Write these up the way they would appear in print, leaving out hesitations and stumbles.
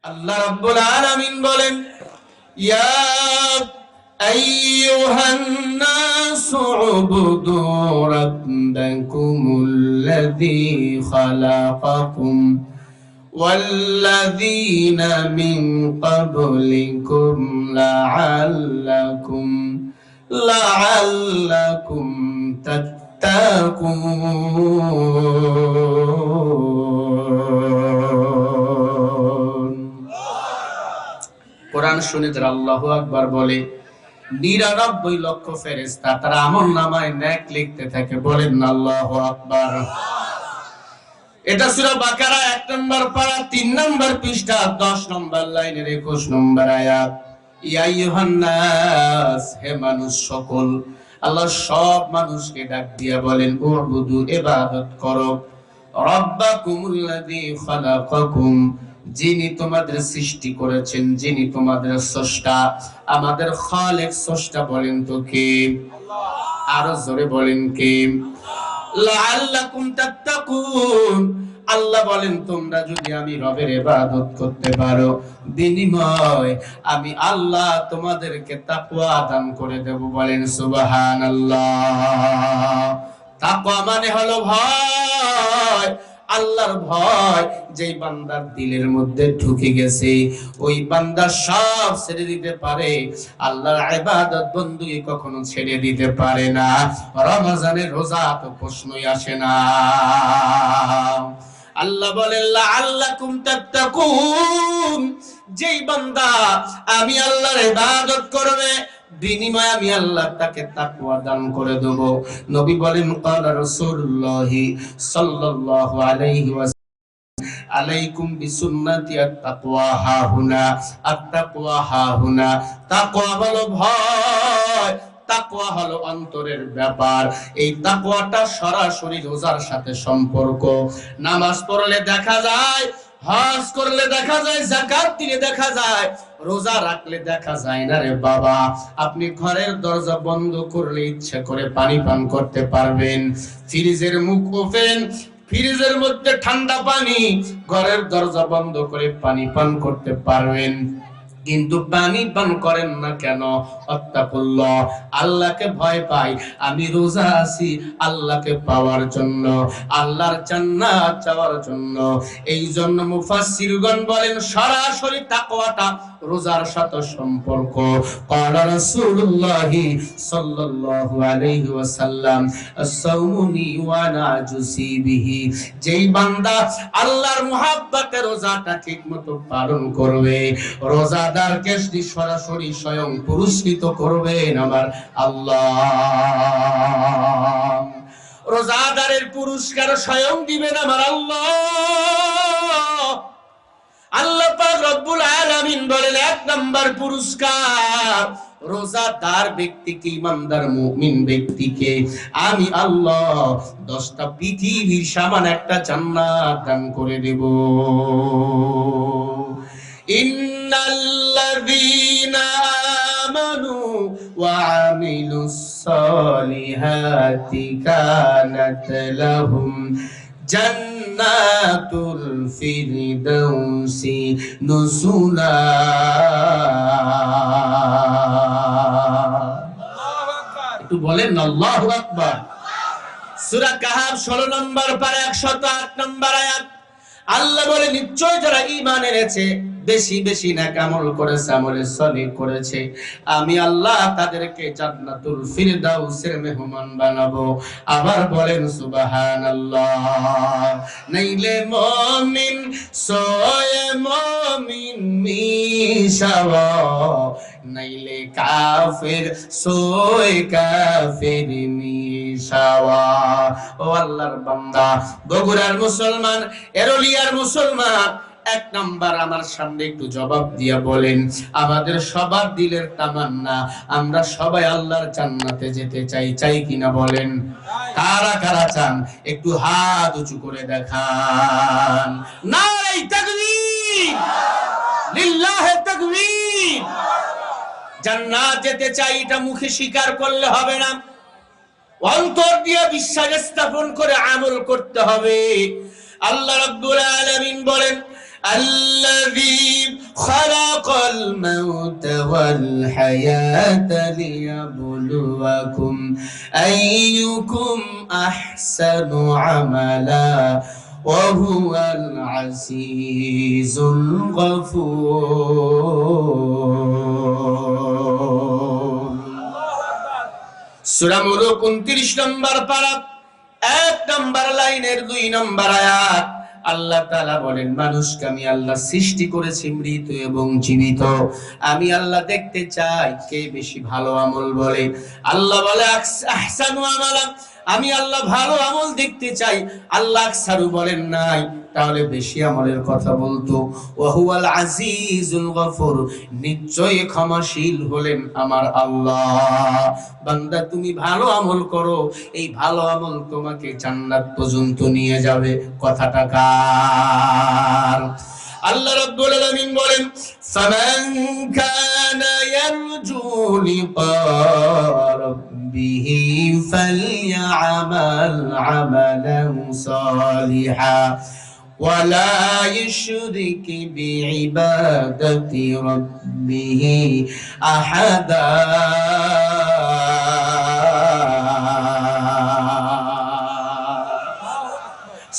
আল্লাহ রাব্বুল আলামিন বলেন, ইয়া আইয়ুহান নাসু উবুদু রাব্বাকুমুল্লাযী খালাকাকুম ওয়াল্লাযীনা মিন ক্বাবলিকুম লাআল্লাকুম তাত্তাকুন। কোরআন শুনে যারা আল্লাহু আকবার বলে ৯৯ লক্ষ ফেরেশতা তারা আমলনামায় নেক লিখতে থাকে, বলেন আল্লাহু আকবার। এটা সূরা বাকারা ১ নম্বর পারা ৩ নম্বর পৃষ্ঠা ১০ নম্বর লাইনের ২১ নম্বর আয়াত। ইয়া আইয়ুহান নাস, হে মানুষ সকল, আল্লাহ সব মানুষকে ডাক দিয়া বলেন, উবুদু, ইবাদত করো, রাব্বাকুমুল্লাযী খালাকাকুম, যিনি তোমাদের সৃষ্টি করেছেন, যিনি তোমাদের স্রষ্টা। আমাদের খালেক স্রষ্টা বলেন তো কে? আল্লাহ। আরো জোরে বলেন কে? লাআল্লাকুম তাত্তাকুন, আল্লাহ বলেন তোমরা যদি আমি রবের ইবাদত করতে পারো, বিনিময় আমি আল্লাহ তোমাদেরকে তাকওয়া দান করে দেব, বলেন সুবহানাল্লাহ। তাকওয়া মানে হলো ভয়, আল্লাহর ভয়। যেই বান্দার দিলের মধ্যে ঢুকে গেছে ওই বান্দা সব ছেড়ে দিতে পারে, আল্লাহর ইবাদত বندگی কখনো ছেড়ে দিতে পারে না। রমজানের রোজা তো প্রশ্নই আসে না। আল্লাহ বলেন লাআল্লাকুম তাত্তাকুন, যেই বান্দা আমি আল্লাহর ইবাদত করবে, বিনিময়ে আমি আল্লাহ তাকে তাকওয়া দান করে দেব। নবী বলেন, ক্বালা রাসূলুল্লাহ সাল্লাল্লাহু আলাইহি ওয়াসাল্লাম, আলাইকুম বিসুন্নতি আত-তাকওয়া হাহুনা, আত-তাকওয়া হাহুনা। তাকওয়া হলো ভয়, তাকওয়া হলো অন্তরের ব্যাপার। এই তাকওয়াটা সরাসরি রোজার সাথে সম্পর্ক। নামাজ পড়লে দেখা যায়, হজ করলে দেখা যায়, যাকাত দিলে দেখা যায়, রোজা রাখলে দেখা যায় না রে বাবা। আপনি ঘরের দরজা বন্ধ করলে ইচ্ছে করে পানি পান করতে পারবেন, ফ্রিজের মুখ ওপেন, ফ্রিজের মধ্যে ঠান্ডা পানি, ঘরের দরজা বন্ধ করে পানি পান করতে পারবেন, কিন্তু পানি পান করেন না কেন? আত্তাকুল্লাহ, আল্লাহকে ভয় পাই। আমি রোজা আছি আল্লাহকে পাওয়ার জন্য, আল্লাহর জান্নাত চাওয়ার জন্য। এই জন্য মুফাসসিরগণ বলেন সরাসরি তাকওয়াটা রোজার সাথে সম্পর্ক। ক্বালা রাসূলুল্লাহ সাল্লাল্লাহু আলাইহি ওয়াসাল্লাম, আস-সাওমুনি ওয়া আনা আজুসি বিহি, যেই বান্দা আল্লাহর মুহাব্বতে রোজাটা ঠিকমতো পালন করবে, রোজা সরাসরি স্বয়ং পুরস্কৃত করবেন আমার আল্লাহ। রোজাদারের পুরস্কার স্বয়ং দিবেন আমার আল্লাহ। আল্লাহ পাক রব্বুল আলামিন বলেন, ১ নাম্বার পুরস্কার রোজাদার ব্যক্তিকে, ইমানদার মুমিন ব্যক্তিকে আমি আল্লাহ 10টা পৃথিবীর সমান একটা জান্নাত দান করে দেব। ইন্নাল্লাযীনা আমানু ওয়া আমিলুস সালিহাতি কানাত লাহুম জান্নাতুল ফিরদাউসি নুজুলা। একটু বলেন আল্লাহু আকবার। সূরা কাহাফ 16 নম্বর পারা 108 নম্বর আয়াত। আল্লাহ বলে, নিশ্চয় যারা ঈমান এনেছে, বেশি বেশি নেক আমল করেছে, আমলে সালিহ করেছে, আমি আল্লাহ তাদেরকে জান্নাতুল ফিরদাউসের মেহমান বানাবো। আবার বলেন সুবহানাল্লাহ। নাইলে মুমিন সোয়ে মুমিন মিশাওয়া, নাইলে কাফির সোয়ে কাফির মিশাওয়া। ও আল্লাহর বান্দা, বগুড়ার মুসলমান, এরলিয়ার মুসলমান, ১ নাম্বার আমার সামনে একটু জবাব দিয়া বলেন, আমাদের সবার দিলের তামান্না আমরা সবাই আল্লাহর জান্নাতে যেতে চাই, চাই কিনা বলেন? কারা কারা চান একটু হাত উঁচু করে দেখান। নারে তাকবীর, লিল্লাহি তাকবীর। জান্নাত যেতে চাই, এটা মুখে স্বীকার করলে হবে না, অন্তর দিয়ে বিশ্বাস স্থাপন করে আমল করতে হবে। আল্লাহ রাব্বুল আলামিন বলেন, الذي الموت والحياة ليبلوكم أيكم أحسن عملا وهو العزيز الغفور সূরা মুলক 29 নম্বর পারা 1 নম্বর লাইনের 2 নম্বর আয়াত আল্লাহ তাআলা বলেন মানুষকে আমি আল্লাহ সৃষ্টি করেছি মৃত এবং জীবিত আমি আল্লাহ দেখতে চাই কে বেশি ভালো আমল বলে আল্লাহ বলে আহসানু আমালা আমি আল্লাহ ভালো আমল দেখতে চাই আল্লাহ আকসারু বলেন নাই তাহলে বেশি আমলের কথা বলতো ওয়া হুয়াল আজিজুল গফুর নিশ্চয়ই ক্ষমাশীল হলেন আমার আল্লাহ বান্দা তুমি ভালো আমল করো এই ভালো আমল তোমাকে জান্নাত পর্যন্ত নিয়ে যাবে কথাটা কার আল্লাহ রাব্বুল আলামিন বলেন ফামান কানা ইয়ারজু লিকা রাব্বিহি ফালইআমাল আমালান সালিহা ولا يشرك بعبادة ربه أحدا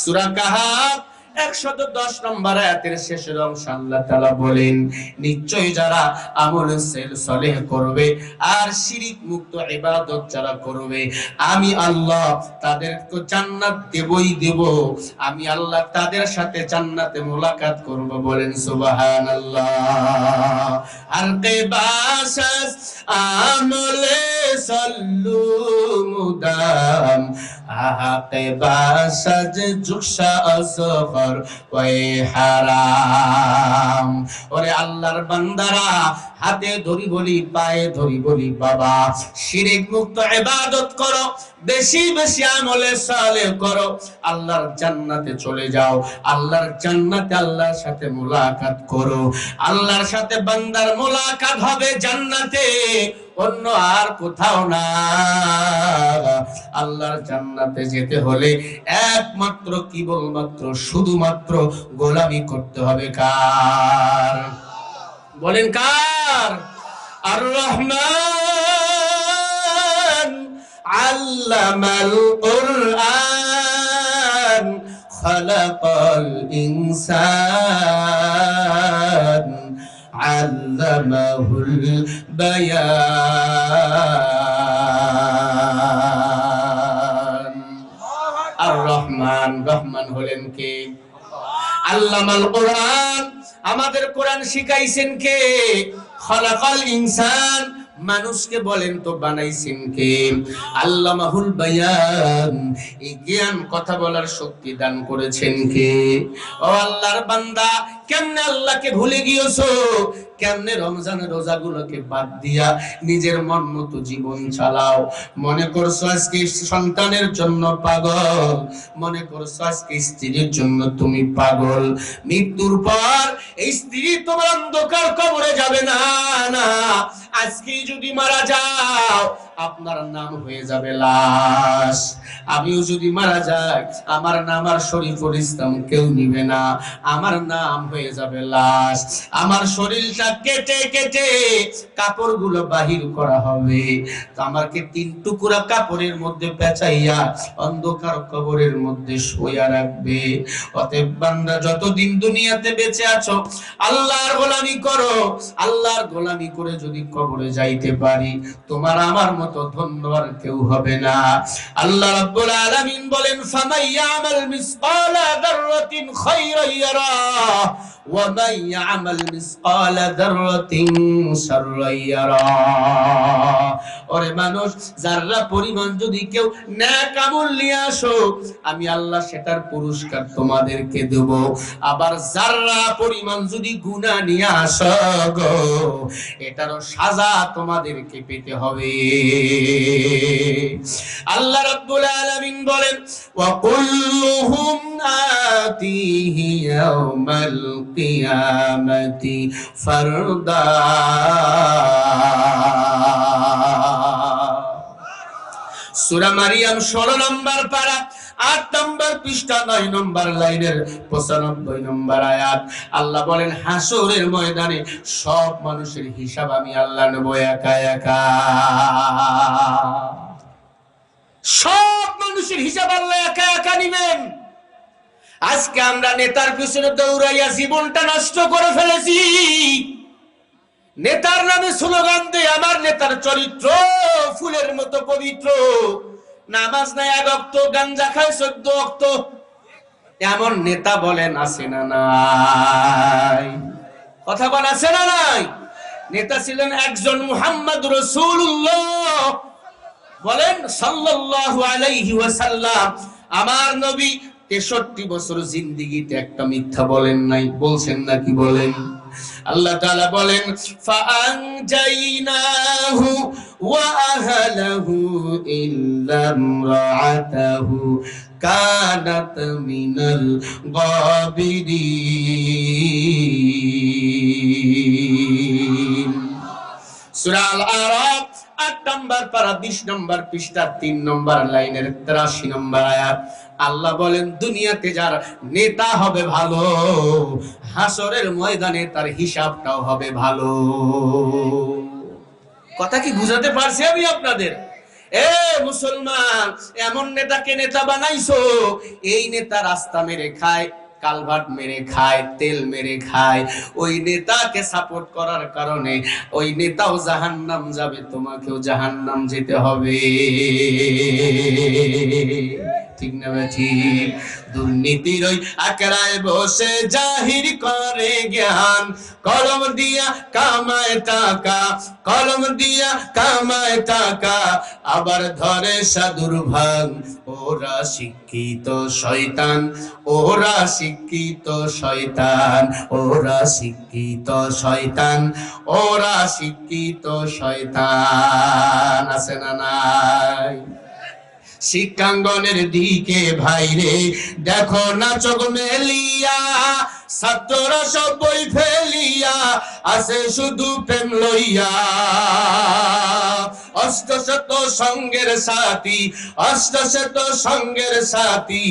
সূরা কাহাফ 110 নম্বর আয়াতের শেষের অংশ আল্লাহ তাআলা বলেন নিশ্চয়ই যারা আমল সালেহ করবে আর শিরক মুক্ত ইবাদত যারা করবে আমি আল্লাহ তাদেরকে জান্নাত দেবই দেব আমি আল্লাহ তাদের সাথে জান্নাতে মোলাকাত করব বলেন সুবহানাল্লাহ আর কেবাসাস আমলে সাল্লু মুদাম আহাকে বাসাজ জুকসা আসগর ওয়াই হারাম ওরে আল্লাহর বান্দারা হাতে ধরি বলি পায়ে ধরি বলি বাবা শিরক মুক্ত ইবাদত করো বেশি বেশি আমলে সালেহ করো আল্লাহর জান্নাতে চলে যাও আল্লাহর জান্নাতে আল্লাহর সাথে মোলাকাত করো আল্লাহর সাথে বান্দার মোলাকাত হবে জান্নাতে অন্য আর কোথাও না আল্লাহর জান্নাতে যেতে হলে একমাত্র কেবলমাত্র শুধুমাত্র গোলামি করতে হবে কার বলেন কার আর রহমান আল্লামাল কুরআন খালাকাল ইনসান আল্লামাহুল বায়ান আর রহমান রহমান হলেন কে আল্লামাল কুরআন আমাদের কোরআন শিখাইছেন কে খালাকাল ইনসান মানুষকে বলেন তো বানাইছেন কে আল্লামাহুল বায়ান এই জ্ঞান কথা বলার শক্তি দান করেছেন কে ও আল্লাহর বান্দা কেমনে আল্লাহকে ভুলে গিয়েছো কেমনে রমজানের রোজাগুলোকে বাদ দিয়া নিজের মন মতো জীবন চালাও মনে করছো আজকে সন্তানের জন্য পাগল মনে করছো আজকে স্ত্রীর জন্য তুমি পাগল মৃত্যুর পর এই স্ত্রী তোমার অন্ধকার কবরে যাবে না না আজকে যদি মারা যাও আপনার নাম হয়ে যাবে লাশ আমিও যদি মারা যাই আমার নাম আর শরীফুল ইসলাম কেউ নিবে না আমার নাম হয়ে যাবে লাশ আমার শরীরটা কেটে কেটে কাপড়গুলো বাহির করা হবে আমাকে 3 টুকরা কাপড়ের মধ্যে পেঁচাইয়া অন্ধকার কবরের মধ্যে শোয়া রাখবে অতএব বান্দা যতদিন দুনিয়াতে বেঁচে আছো আল্লাহর গোলামি করো আল্লাহর গোলামি করে যদি কবরে যাইতে পারি তোমার আমার মতো ধন্য আর কেউ হবে না আল্লাহ রাব্বুল আলামিন বলেন ফামাইয়ামাল মিসকালা যাররাতিন খায়রান ইয়ারা ওয়া মাইয়ামাল মিসকালা যাররাতিন শাররান ইয়ারা ওরে মানুষ যারা পরিমাণ যদি কেউ নেক আমল নিয়ে আসো আমি আল্লাহ সেটার পুরস্কার তোমাদেরকে দেব আবার যারা পরিমাণ যদি গুনাহ নিয়ে আসো গো এটারও সাজা তোমাদেরকে পেতে হবে আল্লাহ রাব্বুল আলামিন বলেন ওয়া কুল্লুহুম আতিহি ইয়াউমাল কিয়ামাতি ফারদা সূরা মারিয়াম 16 নম্বর পারা 8 নম্বর পৃষ্ঠা 9 নম্বর লাইনের 95 নম্বর আয়াত। আল্লাহ বলেন হাসরের ময়দানে সব মানুষের হিসাব আমি আল্লাহ নেব একা একা। সব মানুষের হিসাব আল্লাহ একা একা নেবেন। আজকে আমরা নেতার পিছনে দৌড়াইয়া জীবনটা নষ্ট করে ফেলেছি। নেতার নামে স্লোগান দেয় আমার নেতার চরিত্র ফুলের মতো পবিত্র, নামাজ নাই 1 ওয়াক্ত, গাঞ্জা খায় 14 ওয়াক্ত। এমন নেতা বলেন আছে না নাই? কথা বল আছে না নাই? নেতা ছিলেন একজন মুহাম্মদ রাসূলুল্লাহ, বলেন সাল্লাল্লাহু আলাইহি ওয়াসাল্লাম। আমার নবী 63 বছর জিন্দেগিতে একটা মিথ্যা বলেন নাই, বলছেন নাকি বলেন? আল্লাহ তাআলা বলেন ফাআনজাইনাহু ওয়া আহলাহু ইল্লা ইমরাআতাহু কানাত মিনাল গাবিরিন। সূরা আল-আরাফ 8 নম্বর পারা 20 নম্বর পৃষ্ঠা 3 নম্বর লাইনের 83 নম্বর আয়াত। আল্লাহ বলেন দুনিয়াতে যার নেতা হবে ভালো, হাসরের ময়দানে তার হিসাবটাও হবে ভালো। কথা কি বুঝাতে পারছি আমি আপনাদের? এ মুসলমান, এমন নেতাকে নেতা বানাইছো, এই নেতা রাস্তা মেরে খায়, কালভার্ট মেরে খায়, তেল মেরে খায়। ওই নেতাকে সাপোর্ট করার কারণে ওই নেতাও জাহান্নাম যাবে, তোমাকেও জাহান্নাম যেতে হবে। ঠিক না ঠিক? দুর্নীতির ওই আকড়ায় বসে জাহির করে জ্ঞান, কলম দিয়া কামায় টাকা, কলম দিয়া কামায় টাকা, আবার ধরে সাধুর ভাগ। ওরা শিক্ষিত শয়তান, ওরা শিক্ষিত শয়তান, ওরা শিক্ষিত শয়তান, ওরা শিক্ষিত শয়তান। আছে না নাই? শিক্ষাঙ্গনের দিকে ভাইরে দেখো না চোখ মেলিয়া, ছাত্ররা সব বই ফেলিয়া আছে শুধু প্রেম লইয়া। অষ্টশত সঙ্গের সাথী, অষ্টশত সঙ্গের সাথী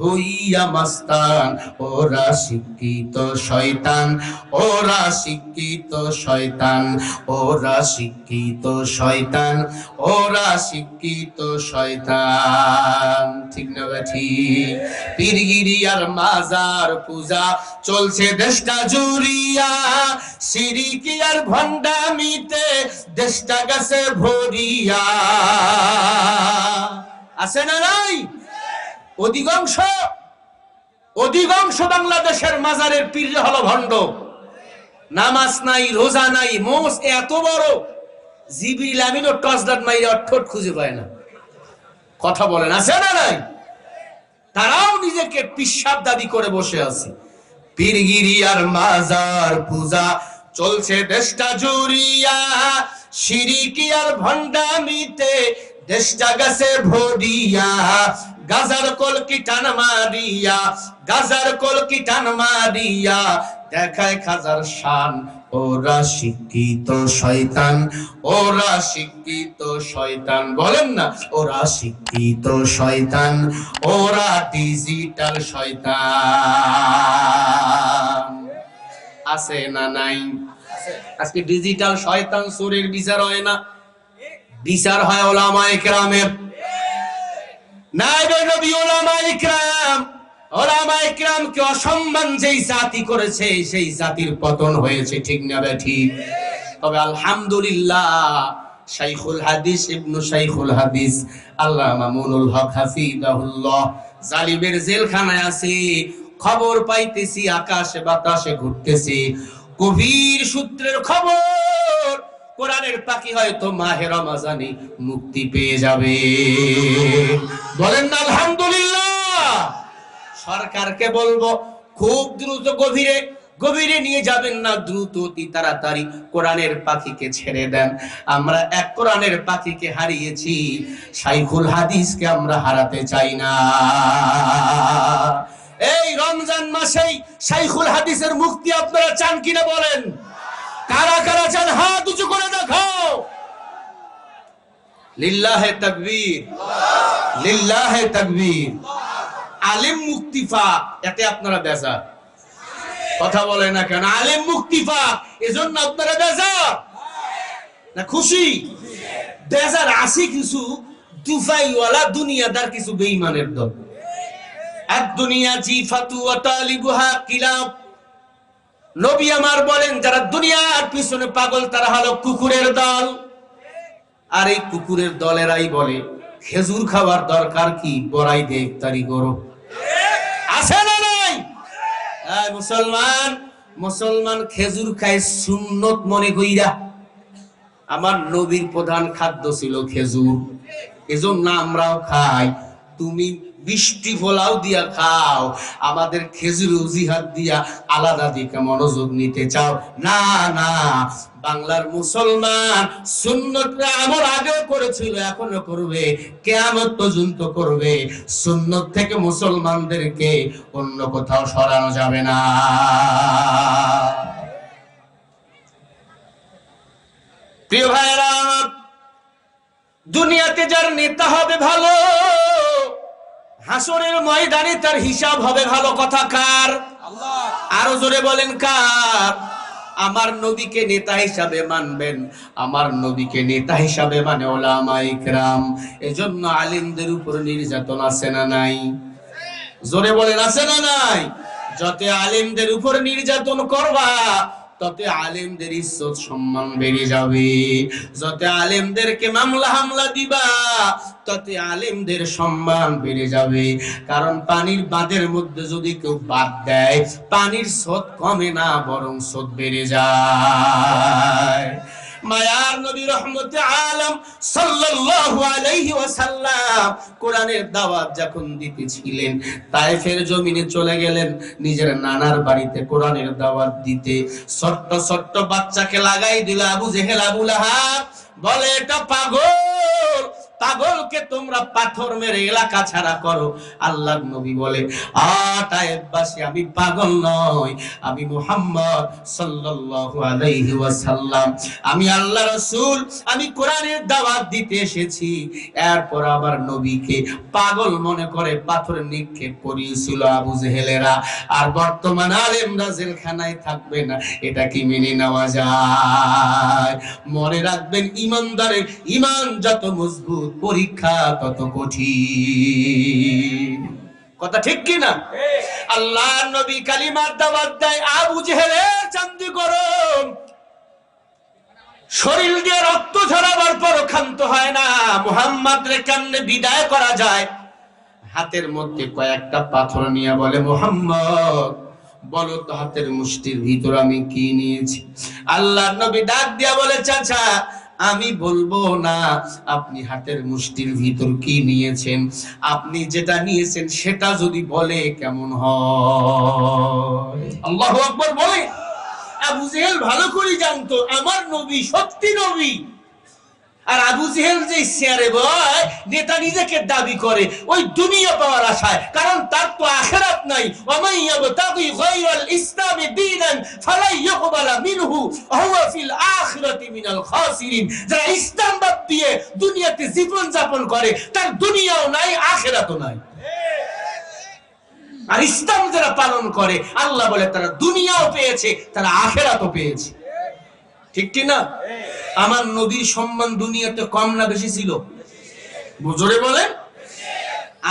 হইয়া মাস্তান। ওরা শিক্ষিত শয়তান, ওরা শিক্ষিত শয়তান, ওরা শিক্ষিত শয়তান, ওরা শিক্ষিত শয়তান। ঠিক না ঠিক? পীরগিরি আর মাজার পূজা চলছে দেশটা জুড়িয়া, সিরিকি আর ভণ্ডামিতে দেশটা গেছে ভরিয়া। আছে না নাই? অধিকাংশ বাংলাদেশের মাজারের পীর হলো ভণ্ড। নামাজ নাই, রোজা নাই, মোষ এত বড় জিবরিল আমিনও টর্চলাইট মাইরা ঠোঁট খুঁজে পায় না। কথা বলেন আছে না নাই? তারাও নিজেকে পিশাব দাবি করে বসে আছে। পীরগিরি আর মাজার পূজা চলছে দেশটা জুড়িয়া, শিরিকি আর ভণ্ডামিতে দেশটা গেছে ভরিয়া। গাজার কলকি টান মারিয়া, গাজার কলকি টান মারিয়া দেখায় খাজার শান। ওরা শিক্ষিত শয়তান, ওরা শিক্ষিত শয়তান। বলেন না ওরা শিক্ষিত শয়তান, ওরা ডিজিটাল শয়তান। আছে না নাই? আজকে ডিজিটাল শয়তান চোরের বিচার হয় না, বিচার হয় উলামায়ে কেরামের। নায়েবে নবী উলামায়ে কেরাম, উলামায়ে কেরামকে অসম্মান যেই জাতি করেছে সেই জাতির পতন হয়েছে। ঠিক না ঠিক? তবে আলহামদুলিল্লাহ শাইখুল হাদিস ইবনু শাইখুল হাদিস আল্লামা মুনুল হক হাফিজাহুল্লাহ জালিমের জেলখানায় আছে। খবর পাইতেছি আকাশে বাতাসে ঘুরতেছি, গভীর সূত্রের খবর কোরআনের পাখি হয়তো মাহে রমজানে মুক্তি পেয়ে যাবে। বলেন না আলহামদুলিল্লাহ। সরকারকে বলবো খুব দ্রুত গভীরে নিয়ে যাবেন না, দ্রুত অতি তাড়াতাড়ি কোরআনের পাখিকে ছেড়ে দেন। আমরা এক কোরআনের পাখিকে হারিয়েছি, শাইখুল হাদিসকে আমরা হারাতে চাই না। এই রমজান মাসেই শাইখুল হাদিসের মুক্তি আপনারা চান কিনা বলেন? কারা কারা চান হাত উঁচু করে দেখাও। লিল্লাহে তাকবীর, লিল্লাহে তাকবীর। আলেম মুক্তি পাক, এতে আপনারা বেজার। কথা বলে না কেন? আলেম মুক্তি পাক, এজন্য আপনারা বেজার না খুশি? বেজার আসি কিছু দুফাইওয়ালা দুনিয়াদার কিছু বেঈমানের দল। আর দুনিয়া জিফাতু ওয়া তালিবুহা কিলাব। নবী আমার বলেন যারা দুনিয়ার পিছনে পাগল তারা হলো কুকুরের দল। আর এই কুকুরের দলেরাই বলে খেজুর খাওয়ার দরকার কি, বড়াই দে ইফতারি করো। আছে না নাই? মুসলমান খেজুর খায় সুন্নত মনে কইরা। আমার নবীর প্রধান খাদ্য ছিল খেজুর, এজন্য আমরাও খাই। তুমি বৃষ্টি ফলাও দিয়া খাও, আমাদের খেজুর জিহাদ দিয়া আলাদা দিকে মনোযোগ নিতে চাও না? না, বাংলার মুসলমান সুন্নতটা আমল আগে করেছিল, এখনো করবে, কিয়ামত পর্যন্ত করবে। সুন্নত থেকে মুসলমানদেরকে অন্য কোথাও সরানো যাবে না। প্রিয় ভাইরা, দুনিয়াতে যার নেতা হবে ভালো, হাসরের ময়দানে তার হিসাব হবে ভালো। কথা কার? আল্লাহ। আরো জোরে বলেন কার? আমার নবীকে নেতা হিসাবে মানবেন, আমার নবীকে নেতা হিসাবে মানে উলামায়ে কেরাম। এজন্য আলেমদের উপর নির্যাতন আছে না নাই? জোরে বলেন আছে না নাই? যত আলেমদের উপর নির্যাতন করবা তত আলেমদের ইজ্জত সম্মান বেড়ে যাবে। যত আলেমদেরকে মামলা হামলা দিবা তত আলেমদের সম্মান বেড়ে যাবে। কারণ পানির বাঁধের মধ্যে যদি কেউ বাদ দেয়, পানির স্রোত কমে না, বরং স্রোত বেড়ে যায়। মায়ার নবী রহমতে আলম সাল্লাল্লাহু আলাইহি ওয়াসাল্লাম কোরআনের দাওয়াত যখন দিতেছিলেন, তায়েফের জমিনে চলে গেলেন নিজের নানার বাড়িতে কোরআনের দাওয়াত দিতে। ছোট্ট ছোট্ট বাচ্চাকে লাগাই দিল আবু জেহেল, আবু লাহাব। বলে এটা পাগল, পাগলকে তোমরা পাথর মেরে এলাকা ছাড়া করো। আল্লাহর নবী বলে তায়েফবাসী, আমি পাগল নই, আমি মুহাম্মদ সাল্লাল্লাহু আলাইহি ওয়াসাল্লাম, আমি আল্লাহ রাসূল, আমি কোরআনের দাওয়াত দিতে এসেছি। এরপর আবার নবীকে পাগল মনে করে পাথর নিক্ষেপ করিয়েছিল আবু জেহেলেরা। আর বর্তমান আলেমরা জেলখানায় থাকবে না, এটা কি মেনে নেওয়া যায়? মনে রাখবেন, ইমানদারের ইমান যত মজবুত, পরীক্ষা তত কঠিন। কথা ঠিক কি না? আল্লাহর নবী কালিমার দাওয়াত দেয়, আবু জেহেলের চান্দি গরম, শরীর দিয়ে রক্ত ঝরাবার পর ক্ষান্ত হয় না। মুহাম্মদ রে কেমনে বিদায় করা যায়? হাতের মধ্যে কয়েকটা পাথর নিয়ে বলে, মুহাম্মদ বলো তো হাতের মুষ্টির ভিতর আমি কি নিয়েছি? আল্লাহর নবী ডাক দিয়া বলে, চাচা আমি বলবো না আপনি হাতের মুষ্টির ভিতর কি নিয়েছেন, আপনি যেটা নিয়েছেন সেটা যদি বলে কেমন হয়? আল্লাহু আকবার বলে। আবু জেহেল ভালো করে জানতো আমার নবী সত্যি নবী। আর আবু জেহেল যে শেয়ারে বয় নেতা নিজেকে দাবি করে ওই দুনিয়া পাওয়ার আশায়, কারণ তার তো আখিরাত নাই। ওয়া ইয়াবতাগি গায়রাল ইসলামি দীনান ফালা ইউকবালা মিনহু ওয়া হুয়া ফিল আখিরাতি মিনাল খাসিরিন। যারা ইসলাম বাদ দিয়ে দুনিয়াতে জীবন যাপন করে তার দুনিয়াও নাই, আখিরাতও নাই। আর ইসলাম যারা পালন করে আল্লাহ বলে তারা দুনিয়াও পেয়েছে, তারা আখিরাতও পেয়েছে। ঠিক কি না? আমার নবীর সম্মান দুনিয়াতে কম না বেশি ছিল? জোরে বলেন।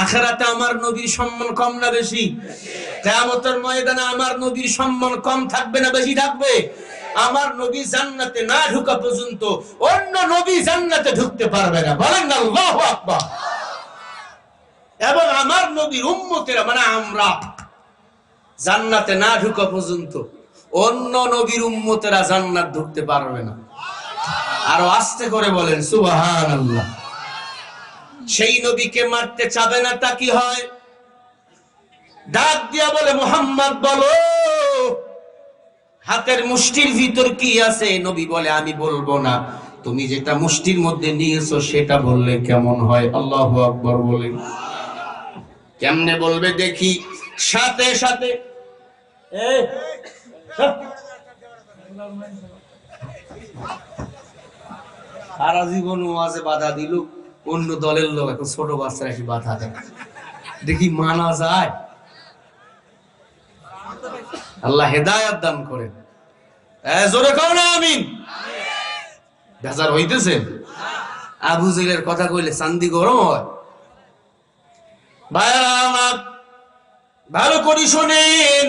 আখিরাতে আমার নবীর সম্মান কম না বেশি? কিয়ামতের ময়দানে আমার নবীর সম্মান কম থাকবে না বেশি থাকবে? আমার নবী জান্নাতে না ঢোকা পর্যন্ত অন্য নবী জান্নাতে ঢুকতে পারবে না। বলেন না আল্লাহু আকবার। এবং আমার নবীর উম্মতেরা মানে আমরা জান্নাতে না ঢোকা পর্যন্ত অন্য নবীর উম্মতেরা জান্নাত ঢুকতে পারবে না। আরো আস্তে করে বলেন সুবহানাল্লাহ। সেই নবীকে মারতে চাবে না তা কি হয়? ডাক দিয়া বলে, মুহাম্মদ বলো হাতের মুষ্টির ভিতর কি আছে? নবী বলে, আমি বলবো না, তুমি যেটা মুষ্টির মধ্যে নিয়েছো সেটা বললে কেমন হয়? আল্লাহু আকবার বলেন। কেমনে বলবে দেখি? সাথে সাথে সারা জীবন ওয়াজে বাধা দিল, অন্য দলের লোক এখন ছোট বাচ্চারা এসে বাধা দেয়। দেখি মানা যায়? আল্লাহ হেদায়েত দান করেন। জোরে কও না আমিন। বেজার হইতেছে? আবু জেলের কথা কইলে চান্দি গরম হয়। ভাইরা আমার, ভালো করে শোনেন।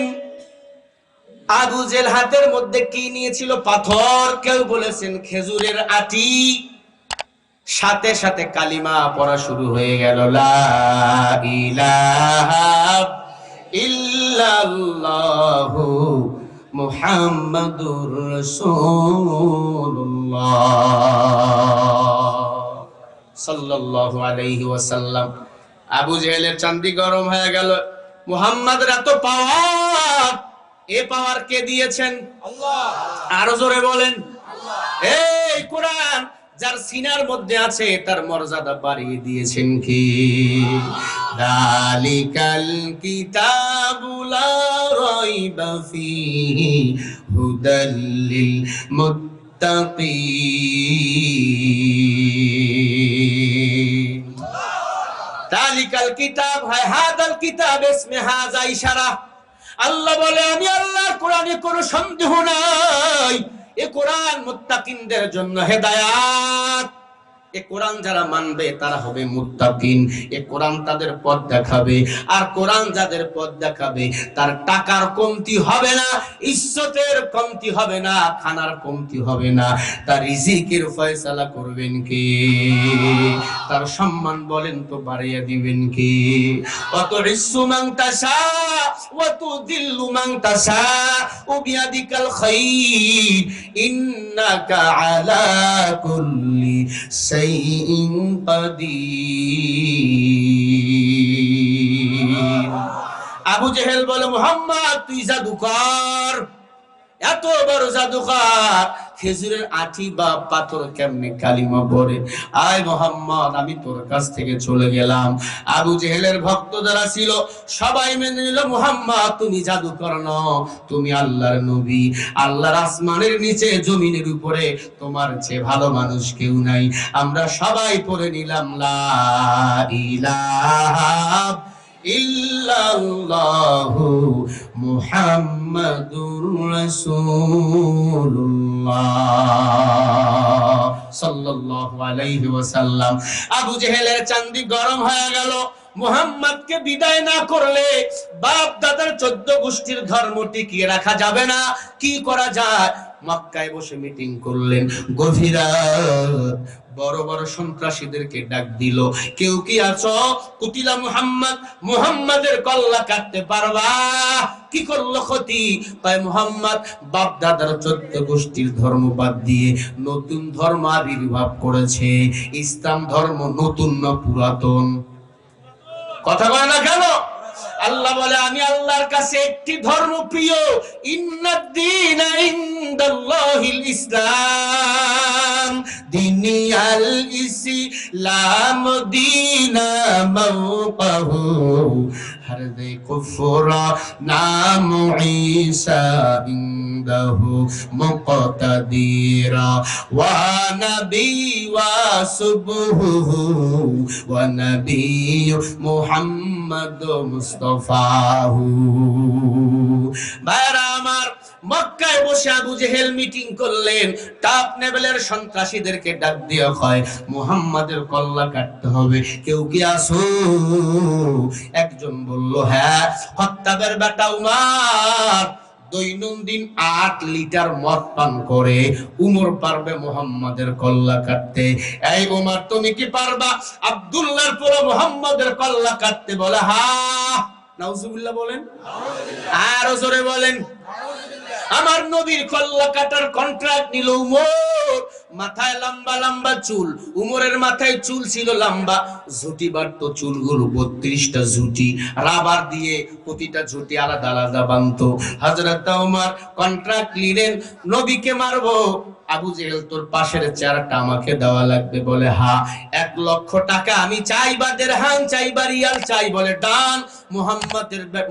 আবু জেল হাতের মধ্যে কি নিয়েছিল? পাথর, কেউ বলেছেন খেজুরের আটি। সাথে সাথে কালিমা পড়া শুরু হয়ে গেল, লা ইলাহা ইল্লাল্লাহু মুহাম্মাদুর রাসূলুল্লাহ সাল্লাল্লাহু আলাইহি ওয়াসাল্লাম। আবু জেহেলের চান্দি গরম হয়ে গেল। মুহাম্মাদের এত পাওয়ার, এ পাওয়ার কে দিয়েছেন? আল্লাহ। আরো জোরে বলেন আল্লাহ। এই কোরআন যার সিনার মধ্যে আছে তার মর্যাদা বাড়িয়ে দিয়েছেন কি? যালিকাল কিতাবু লা রাইবা ফীহি হুদাল লিল মুত্তাকিন। যালিকাল কিতাব হয় হাদাল কিতাব, ইসমে হাযা ইশারা। আল্লাহ বলে আমি আল্লাহর কোরআনে কোনো সন্দেহ নাই, এ কোরআন মুত্তাকিনদের জন্য হেদায়াত। এ কোরআন যারা মানবে তারা হবে মুত্তাকিন। এ কোরআন তাদের পথ দেখাবে। আর কোরআন যাদের পথ দেখাবে তার টাকার কমতি হবে না, ইজ্জতের কমতি হবে না, খানার কমতি হবে না। তার রিজিকের ফয়সালা করবেন কে? তার সম্মান বলেন তো বাড়িয়ে দিবেন কে? অত রিসু মান তাশা ওয়া তুযিল্লু মান তাশা ও বিয়াদিকাল খায়র ইন্নাকা আলা কুল্লি শাইইন কাদির। আবু জেহেল বলে, মুহাম্মদ তুই জাদুকর, এত বড় জাদুকর, খেজুরের আঠি বা পাথর কেমনে কালিমা পড়ে? আয় মুহাম্মদ, আমি তোর কাছ থেকে চলে গেলাম। আবু জেহেলের ভক্ত যারা ছিল সবাই মেনে নিল, মুহাম্মদ তুমি জাদুকর নও, তুমি আল্লাহর নবী। আল্লাহর আসমানের নিচে জমিনের উপরে তোমার চেয়ে ভালো মানুষ কেউ নাই। আমরা সবাই পড়ে নিলাম লা ইলাহা ইল্লাল্লাহু মুহাম্মাদুর রাসূলুল্লাহ সাল্লাল্লাহু আলাইহি ওয়াসাল্লাম। আবু জেহেলের চান্দি গরম হয়ে গেল। মুহাম্মদকে বিদায় না করলে বাপ দাদার 14 গোষ্ঠীর ধর্ম টিকিয়ে রাখা যাবে না। কি করা যায়? মক্কায় বসে মিটিং করলেন। গভীর রাত, বড় বড় সন্ত্রাসীদেরকে ডাক দিল, কেউ কি আছো? কুতিলা মুহাম্মদ, মুহাম্মাদের কল্লা কাটতে পারবা? কি করলো ক্ষতি? কয় মুহাম্মদ বাপ দাদার 14 গোষ্ঠীর ধর্ম বাদ দিয়ে নতুন ধর্ম আবির্ভাব করেছে। ইসলাম ধর্ম নতুন না পুরাতন? কথা বলে না কেন? আল্লাহ বলে আমি আল্লাহর কাছে একটি ধর্ম প্রিয়, ইন্নাদ-দীনা ইনদাল্লাহিল ইসলাম, দীনি আল ইসলাম দীনা মাওকাহু হর দে কুফরা নাম ঈসা ইনদাহু মুকতাদিরা ওয়া নবী ওয়া সুবহু ওয়া নবী মুহাম্মদ মুস্তাফাহু। ভাইরা আমার, মক্কায় বসে আবু জেহেল মিটিং করলেন। টপ লেভেলের সন্ত্রাসীদেরকে ডাক দিয়ে কয় মুহাম্মাদের কল্লা কাটতে হবে, কেউ কি আসো? একজন বলল হ্যাঁ, খাত্তাবের বেটা উমর দৈনন্দিন 8 লিটার মদ পান করে। উমর পারবে মুহাম্মাদের কল্লা কাটতে? এই উমর তুমি কি পারবা আব্দুল্লাহর পুরো মুহাম্মাদের কল্লা কাটতে? বলে হ্যাঁ। নাউজুবিল্লাহ বলেন, আরো জোরে বলেন। আমার নবীর কল্লা কাটার কন্ট্রাক্ট নিল উমর। মাথায় লম্বা লম্বা চুল, উমরের মাথায় চুল ছিল লম্বা, ঝুটি বাড়তো চুলগুলো 32টা ঝুটি, রাবার দিয়ে প্রতিটা ঝুটি আলাদা আলাদা বানতো। হযরত ওমর কন্ট্রাক্ট নিলেন, নবীকে মারবো। আবু জেহেল তোর পাশের চেয়ারটা আমাকে দেওয়া লাগবে। বলে হ্যাঁ। 1 লক্ষ টাকা আমি চাই, বা দিরহাম চাই, বা রিয়াল চাই। বলে ডান।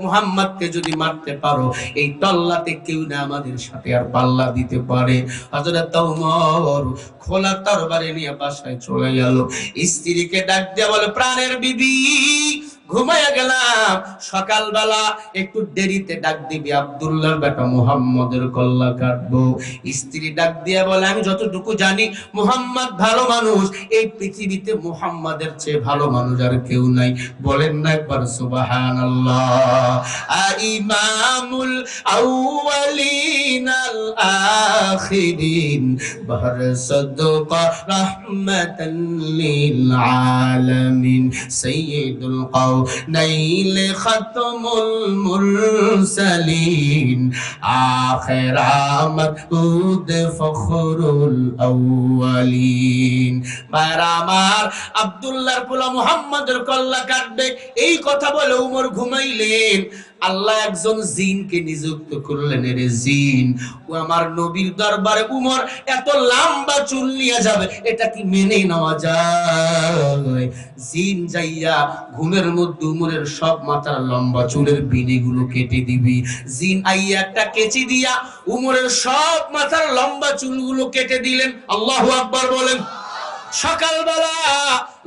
মুহাম্মদকে যদি মারতে পারো এই টল্লাতে কেউ না আমাদের সাথে আর পাল্লা দিতে পারে। হযরত ওমর খোলা তরবারি নিয়ে বাসায় চলে গেল। স্ত্রীকে ডাক দিয়ে বলে প্রাণের বিবি, ঘুমাইয়া গেলাম। সকালবেলা একটু দেরিতে ডাক দিবি, আব্দুল্লাহর বেটা মুহাম্মদের কল্লা কাটবো। স্ত্রী ডাক দিয়ে বলে, আমি যতটুকু জানি মুহাম্মদ ভালো মানুষ, এই পৃথিবীতে মুহাম্মাদের চেয়ে ভালো মানুষ আর কেউ নাই। বলেন না একবার সুবহানাল্লাহ। ইমামুল আউয়ালিন আল আখিরিন বাহর সাদকা রাহমাতান লিল আলামিন সাইয়্যিদুল কাউনাইন খাতমুল মুরসালিন আখির মাবউদ ফখরুল আউয়ালিন। ভাইরা আমার, আব্দুল্লাহর পোলা মুহাম্মাদের কল্লা কাটবে, এই কথা বলে উমর ঘুমাইলেন। আল্লাহ একজন জিনকে নিযুক্ত করলেন, রে জিন, ও আমার নবীর দরবারে উমর এত লম্বা চুল নিয়ে যাবে, এটা কি মেনে নেওয়া যায়? জিন যাইয়া ঘুমের মধ্যে উমরের সব মাথার লম্বা চুলের বিনিগুলো কেটে দিবি। জিন আইয়া একটা কেচি দিয়া উমরের সব মাথার লম্বা চুলগুলো কেটে দিলেন। আল্লাহু আকবার বলেন। সকালবেলা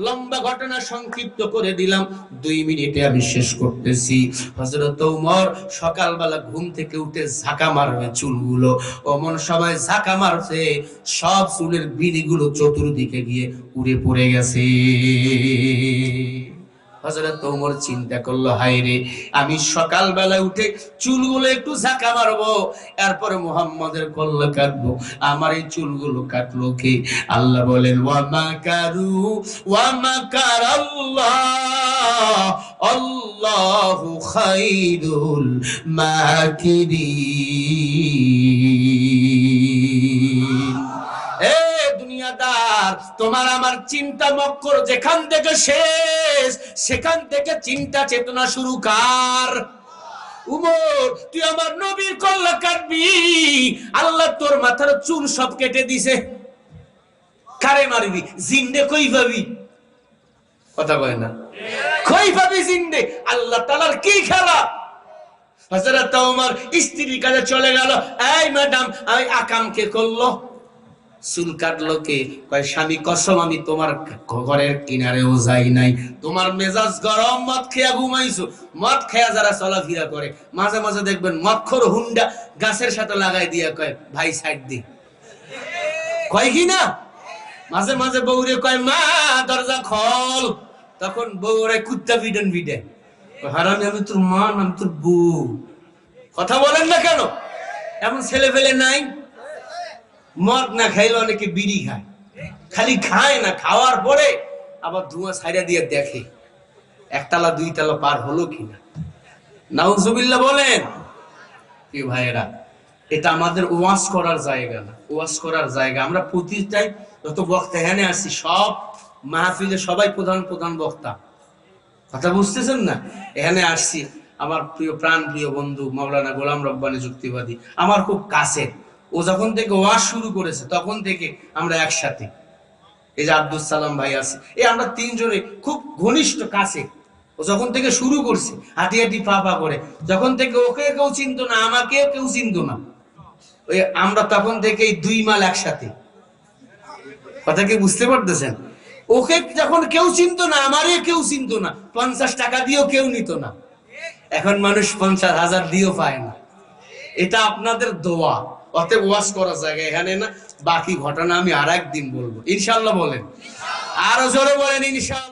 লম্বা ঘটনা সংক্ষিপ্ত করে দিলাম, 2 মিনিটে আমি শেষ করতেছি। হযরত ওমর সকালবেলা ঘুম থেকে উঠে ঝাঁকা মারবে চুলগুলো, অমন সময় ঝাঁকা মারছে, সব চুলের বিড়িগুলো চতুর্দিকে গিয়ে উড়ে পড়ে গেছে। হযরত ওমর চিন্তা করলো, হায় রে, আমি সকালবেলা উঠে চুলগুলো একটু ঝাঁকা মারবো, এরপরে মুহাম্মাদের কল্লা কাটবো, আমার এই চুলগুলো কাটলো কে? আল্লাহ বলেন, ওয়া মাকারু ওয়া মাকারাল্লাহ আল্লাহু খায়রুল মাকিরিন। দুনিয়াদার, তোমার আমার চিন্তা মক্কর যেখান থেকে শেষ, সেখান থেকে চিন্তা চেতনা শুরু কার? উমর, তুই আমার নবীর কল্লা কাটবি, আল্লাহ তোর মাথার চুল সব কেটে দিছে, কারে মারবি? জিন্দে কই পাবি? কথা কয় না, কই পাবি জিন্দে? আল্লাহ তাআলার কি খেলা? হযরত ওমর স্ত্রীর কাছে চলে গেল, এই ম্যাডাম, আমি আকাম কে করলো? চুল কাটলো কে? কয়, স্বামী কসম, আমি তোমার ঘরের কিনারেও যাই নাই, তোমার মেজাজ গরম, মদ খেয়া ঘুমাইছো। মদ খেয়া যারা চলাফেরা করে, মাঝে মাঝে দেখবেন মদখোর হুন্ডা গাছের সাথে লাগাই দিয়া কয়, ভাই সাইড দি, কয় কি না? মাঝে মাঝে বউরে কয়, মা দরজা খোল, তখন বউরে কুত্তা ভিডন ভিডে, হারামি, আমি তোর মা, আমি তোর বউ। কথা বলেন না কেন? এমন ছেলে ফেলে নাই? মদ না খাইলে অনেকে বিড়ি খায়, খালি খায় না, খাওয়ার পরে আবার ধোঁয়া ছাইড়া দিয়ে দেখে একতলা 2 তলা পার হলো কিনা। নাউজুবিল্লাহ বলেন। কি ভাইয়েরা, এটা আমাদের ওয়াজ করার জায়গা না, ওয়াজ করার জায়গা। আমরা প্রতিটাই যত বক্তা এখানে আসছি, সব মাহফিলে সবাই প্রধান প্রধান বক্তা। কথা বুঝতেছেন না? এখানে আসছি আমার প্রিয় প্রাণ প্রিয় বন্ধু মাওলানা গোলাম রব্বানী যুক্তিবাদী, আমার খুব কাছে। ও যখন থেকে ওয়াজ শুরু করেছে তখন থেকে আমরা একসাথে। এই যে আব্দুল সালাম ভাই আছে, এই আমরা 3 জনে খুব ঘনিষ্ঠ কাছে। ও যখন থেকে শুরু করছে হাঁটি হাঁটি পা পা করে, যখন থেকে ওকে কেউ চিনত না, আমাকে কেউ চিনত না, ওই আমরা তখন থেকে 2 মাইল একসাথে। কথা কি বুঝতে পারতেছেন? ওকে যখন কেউ চিনত না, আমারে কেউ চিনত না, 50 টাকা দিয়েও কেউ নিত না। এখন মানুষ 50,000 দিয়েও পায় না। এটা আপনাদের দোয়া। অতএব ওয়াজ করার জায়গা এখানে না, বাকি ঘটনা আমি আরেকদিন বলবো ইনশাআল্লাহ। বলেন, আরো জোরে বলেন ইনশাআল্লাহ।